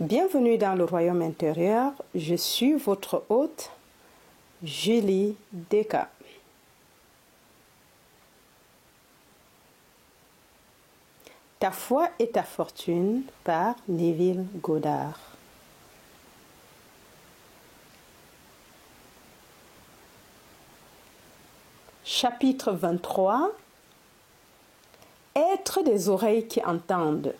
Bienvenue dans le royaume intérieur, je suis votre hôte, Julie Deka. Ta foi et ta fortune par Neville Goddard. Chapitre 23. Être des oreilles qui entendent.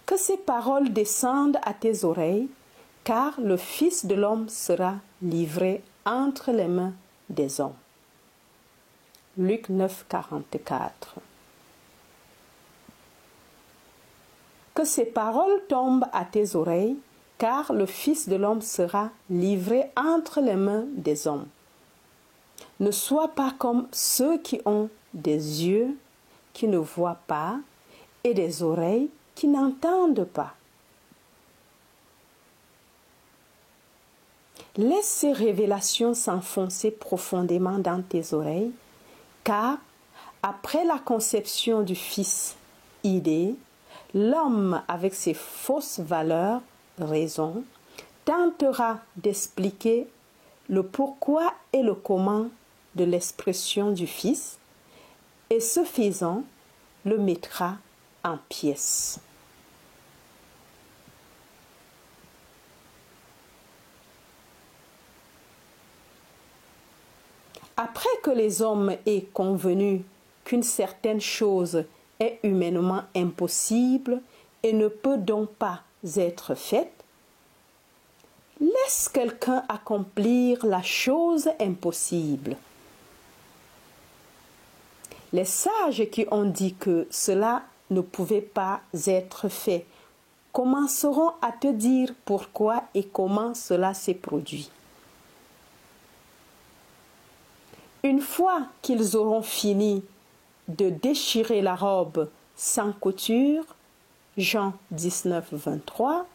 Que ces paroles descendent à tes oreilles, car le Fils de l'homme sera livré entre les mains des hommes. Luc 9, 44. Que ces paroles tombent à tes oreilles, car le Fils de l'homme sera livré entre les mains des hommes. Ne sois pas comme ceux qui ont des yeux qui ne voient pas et des oreilles qui n'entendent pas. Laisse ces révélations s'enfoncer profondément dans tes oreilles, car après la conception du Fils idée, l'homme avec ses fausses valeurs, raison, tentera d'expliquer le pourquoi et le comment de l'expression du Fils, et ce faisant, le mettra en pièces. Après que les hommes aient convenu qu'une certaine chose est humainement impossible et ne peut donc pas être faite, laisse quelqu'un accomplir la chose impossible. Les sages qui ont dit que cela ne pouvait pas être fait commenceront à te dire pourquoi et comment cela s'est produit. Une fois qu'ils auront fini de déchirer la robe sans couture, Jean 19, 23,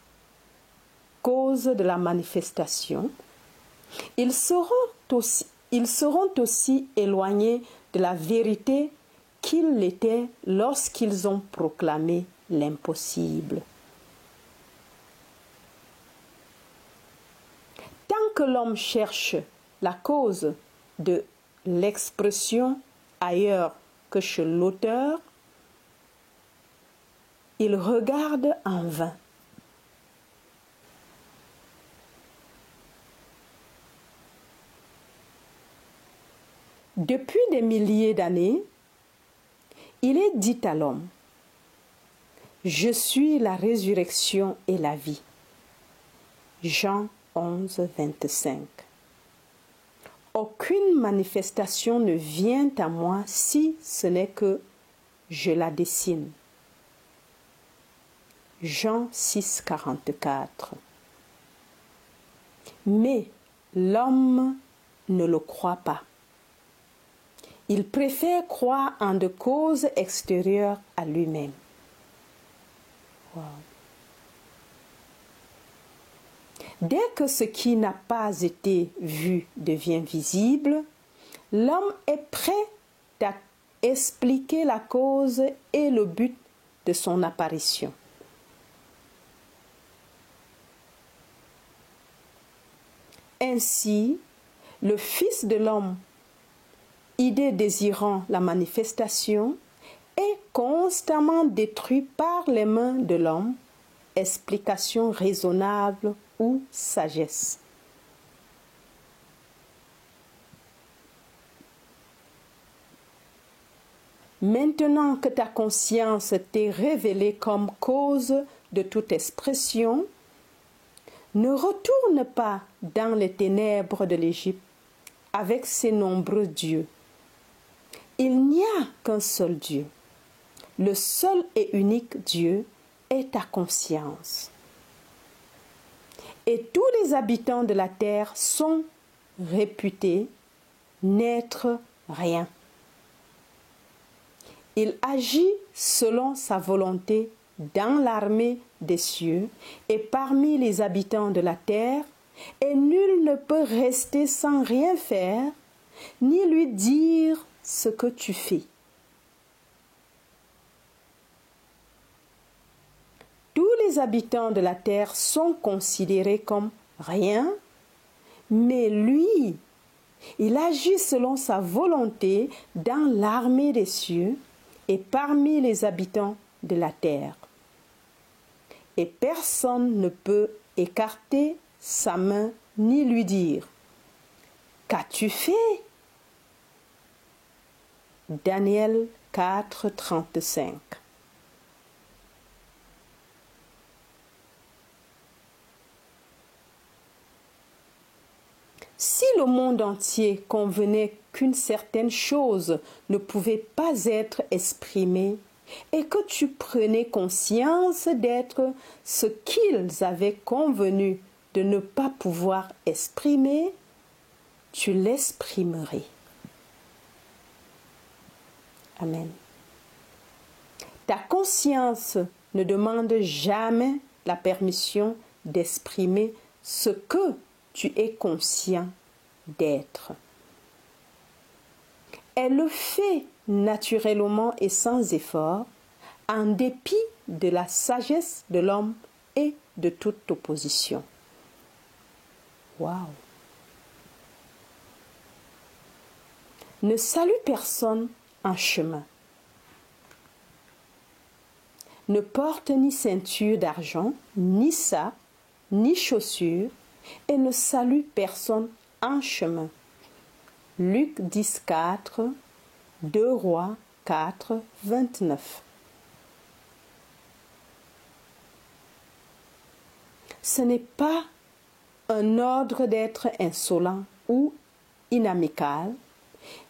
cause de la manifestation, ils seront aussi éloignés de la vérité qu'ils l'étaient lorsqu'ils ont proclamé l'impossible. Tant que l'homme cherche la cause de l'expression ailleurs que chez l'auteur, il regarde en vain. Depuis des milliers d'années, il est dit à l'homme, « Je suis la résurrection et la vie. » Jean 11, 25. Aucune manifestation ne vient à moi si ce n'est que je la dessine. Jean 6, 44. Mais l'homme ne le croit pas. Il préfère croire en des causes extérieures à lui-même. Wow. Dès que ce qui n'a pas été vu devient visible, l'homme est prêt à expliquer la cause et le but de son apparition. Ainsi, le Fils de l'homme, idée désirant la manifestation, est constamment détruit par les mains de l'homme, explication raisonnable ou sagesse. Maintenant que ta conscience t'est révélée comme cause de toute expression, ne retourne pas dans les ténèbres de l'Égypte avec ses nombreux dieux. Il n'y a qu'un seul Dieu. Le seul et unique Dieu est ta conscience. Et tous les habitants de la terre sont réputés n'être rien. Il agit selon sa volonté dans l'armée des cieux et parmi les habitants de la terre, et nul ne peut rester sans rien faire, ni lui dire ce que tu fais. les habitants de la terre sont considérés comme rien, mais lui, il agit selon sa volonté dans l'armée des cieux et parmi les habitants de la terre. Et personne ne peut écarter sa main ni lui dire « Qu'as-tu fait ?» Daniel 4, 35. Si le monde entier convenait qu'une certaine chose ne pouvait pas être exprimée et que tu prenais conscience d'être ce qu'ils avaient convenu de ne pas pouvoir exprimer, tu l'exprimerais. Amen. Ta conscience ne demande jamais la permission d'exprimer ce que tu es conscient d'être. Elle le fait naturellement et sans effort, en dépit de la sagesse de l'homme et de toute opposition. Waouh! Ne salue personne en chemin. Ne porte ni ceinture d'argent, ni sac, ni chaussures, et ne salue personne en chemin. Luc 10, 4, 2 Rois 4, 29. Ce n'est pas un ordre d'être insolent ou inamical,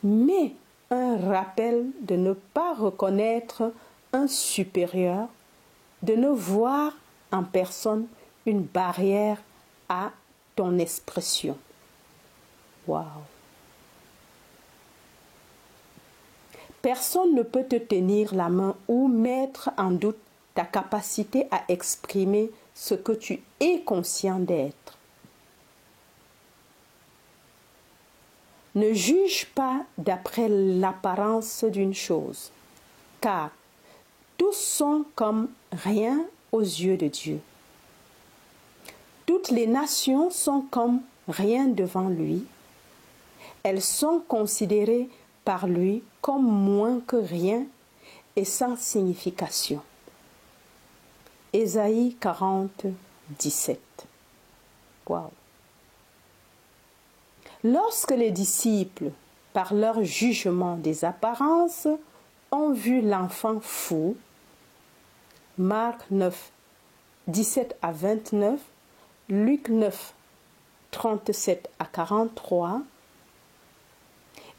mais un rappel de ne pas reconnaître un supérieur, de ne voir en personne une barrière à ton expression. Waouh! Personne ne peut te tenir la main ou mettre en doute ta capacité à exprimer ce que tu es conscient d'être. Ne juge pas d'après l'apparence d'une chose, car tous sont comme rien aux yeux de Dieu. Toutes les nations sont comme rien devant lui. Elles sont considérées par lui comme moins que rien et sans signification. Ésaïe 40, 17. Wow. Lorsque les disciples, par leur jugement des apparences, ont vu l'enfant fou, Marc 9, 17 à 29, Luc 9, 37 à 43,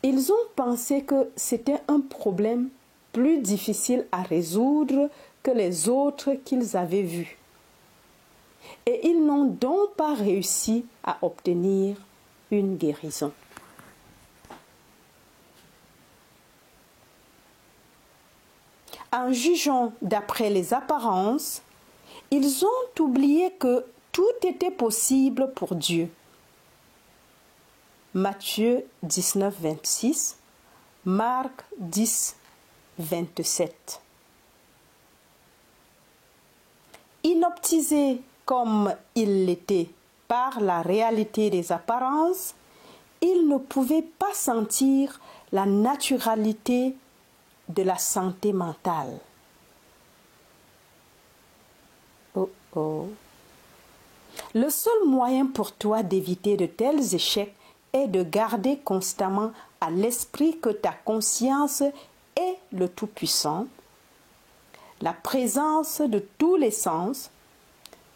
ils ont pensé que c'était un problème plus difficile à résoudre que les autres qu'ils avaient vus. Et ils n'ont donc pas réussi à obtenir une guérison. En jugeant d'après les apparences, ils ont oublié que tout était possible pour Dieu. Matthieu 19, 26, Marc 10, 27. Inoptisés comme ils l'étaient par la réalité des apparences, ils ne pouvaient pas sentir la naturalité de la santé mentale. Oh oh. Le seul moyen pour toi d'éviter de tels échecs est de garder constamment à l'esprit que ta conscience est le Tout-Puissant, la présence de tous les sens.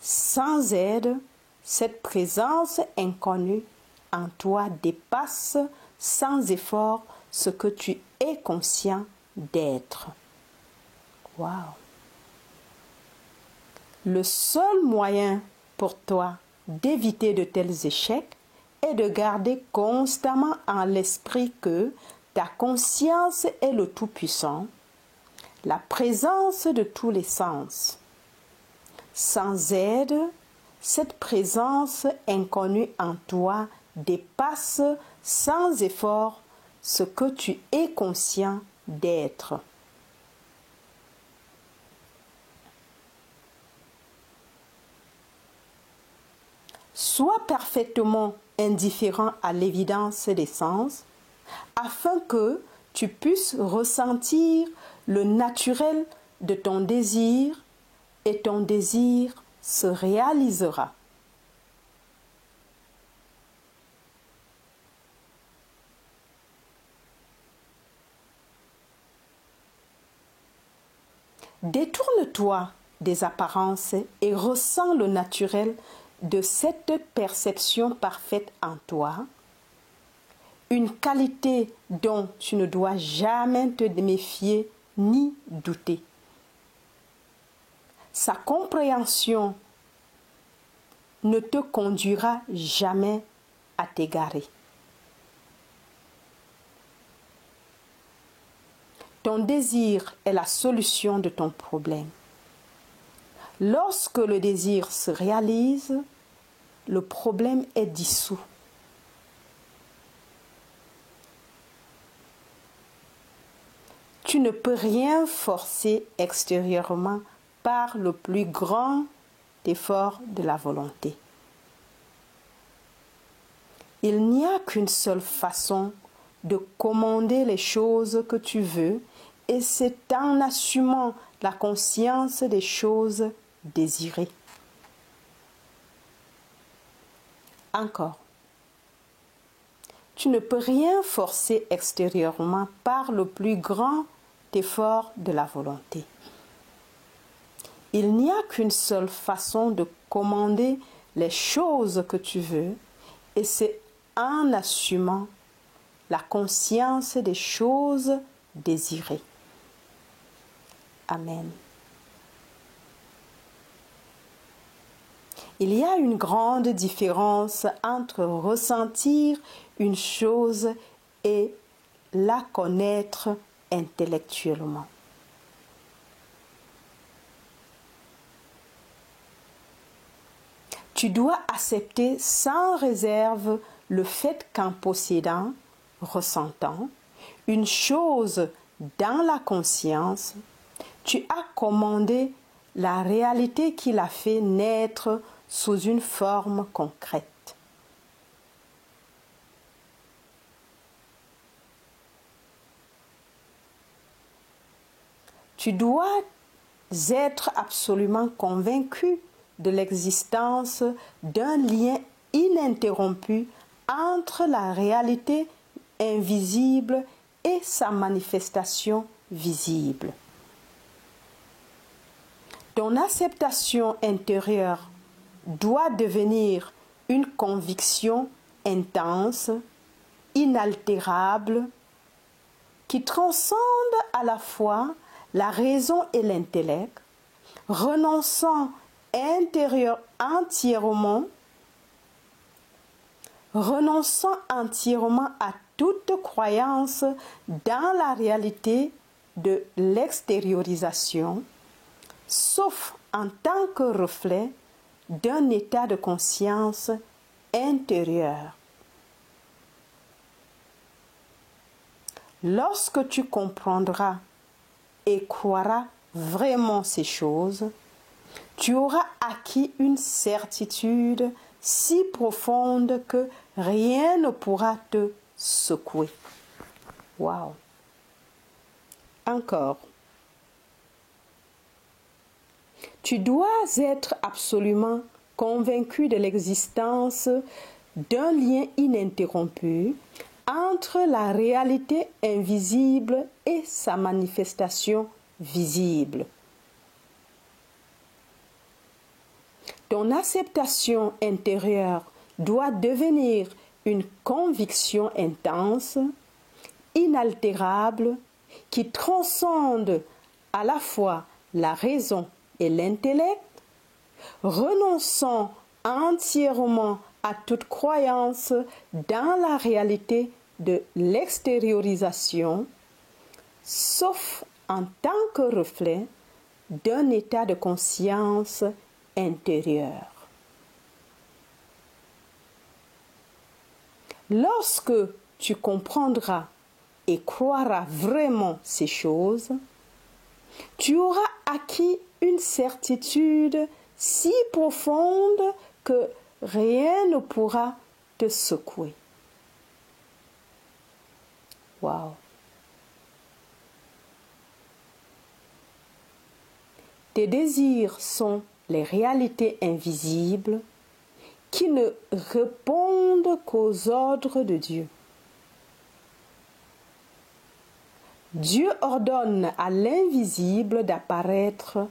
Sans aide, cette présence inconnue en toi dépasse sans effort ce que tu es conscient d'être. Wow! Le seul moyen pour toi d'éviter de tels échecs est de garder constamment en l'esprit que ta conscience est le Tout-Puissant, la présence de tous les sens. Sans aide, cette présence inconnue en toi dépasse sans effort ce que tu es conscient d'être. Sois parfaitement indifférent à l'évidence des sens afin que tu puisses ressentir le naturel de ton désir et ton désir se réalisera. Détourne-toi des apparences et ressens le naturel de cette perception parfaite en toi, une qualité dont tu ne dois jamais te méfier ni douter. Sa compréhension ne te conduira jamais à t'égarer. Ton désir est la solution de ton problème. Lorsque le désir se réalise, le problème est dissous. Tu ne peux rien forcer extérieurement par le plus grand effort de la volonté. Il n'y a qu'une seule façon de commander les choses que tu veux, et c'est en assumant la conscience des choses désirées. Encore. Tu ne peux rien forcer extérieurement par le plus grand effort de la volonté. Il n'y a qu'une seule façon de commander les choses que tu veux, et c'est en assumant la conscience des choses désirées. Amen. Il y a une grande différence entre ressentir une chose et la connaître intellectuellement. Tu dois accepter sans réserve le fait qu'en possédant, ressentant, une chose dans la conscience, tu as commandé la réalité qui l'a fait naître sous une forme concrète. Tu dois être absolument convaincu de l'existence d'un lien ininterrompu entre la réalité invisible et sa manifestation visible. Ton acceptation intérieure doit devenir une conviction intense, inaltérable, qui transcende à la fois la raison et l'intellect, renonçant entièrement à toute croyance dans la réalité de l'extériorisation, sauf en tant que reflet d'un état de conscience intérieur. Lorsque tu comprendras et croiras vraiment ces choses, tu auras acquis une certitude si profonde que rien ne pourra te secouer. Waouh! Encore. Tu dois être absolument convaincu de l'existence d'un lien ininterrompu entre la réalité invisible et sa manifestation visible. Ton acceptation intérieure doit devenir une conviction intense, inaltérable, qui transcende à la fois la raison et l'intellect, renonçant entièrement à toute croyance dans la réalité de l'extériorisation, sauf en tant que reflet d'un état de conscience intérieur. Lorsque tu comprendras et croiras vraiment ces choses, tu auras acquis une certitude si profonde que rien ne pourra te secouer. Waouh! Tes désirs sont les réalités invisibles qui ne répondent qu'aux ordres de Dieu. Dieu ordonne à l'invisible d'apparaître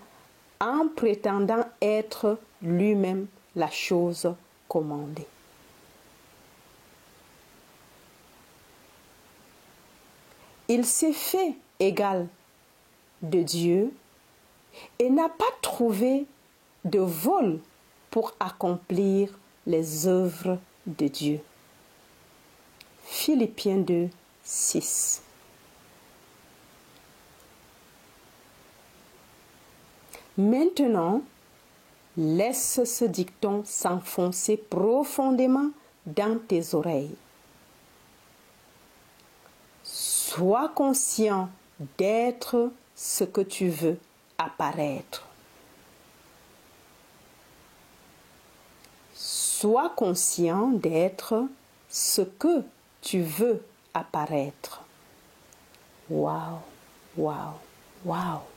en prétendant être lui-même la chose commandée. Il s'est fait égal de Dieu et n'a pas trouvé de vol pour accomplir les œuvres de Dieu. Philippiens 2, 6. Maintenant, laisse ce dicton s'enfoncer profondément dans tes oreilles. Sois conscient d'être ce que tu veux apparaître. Sois conscient d'être ce que tu veux apparaître. Waouh, waouh, waouh.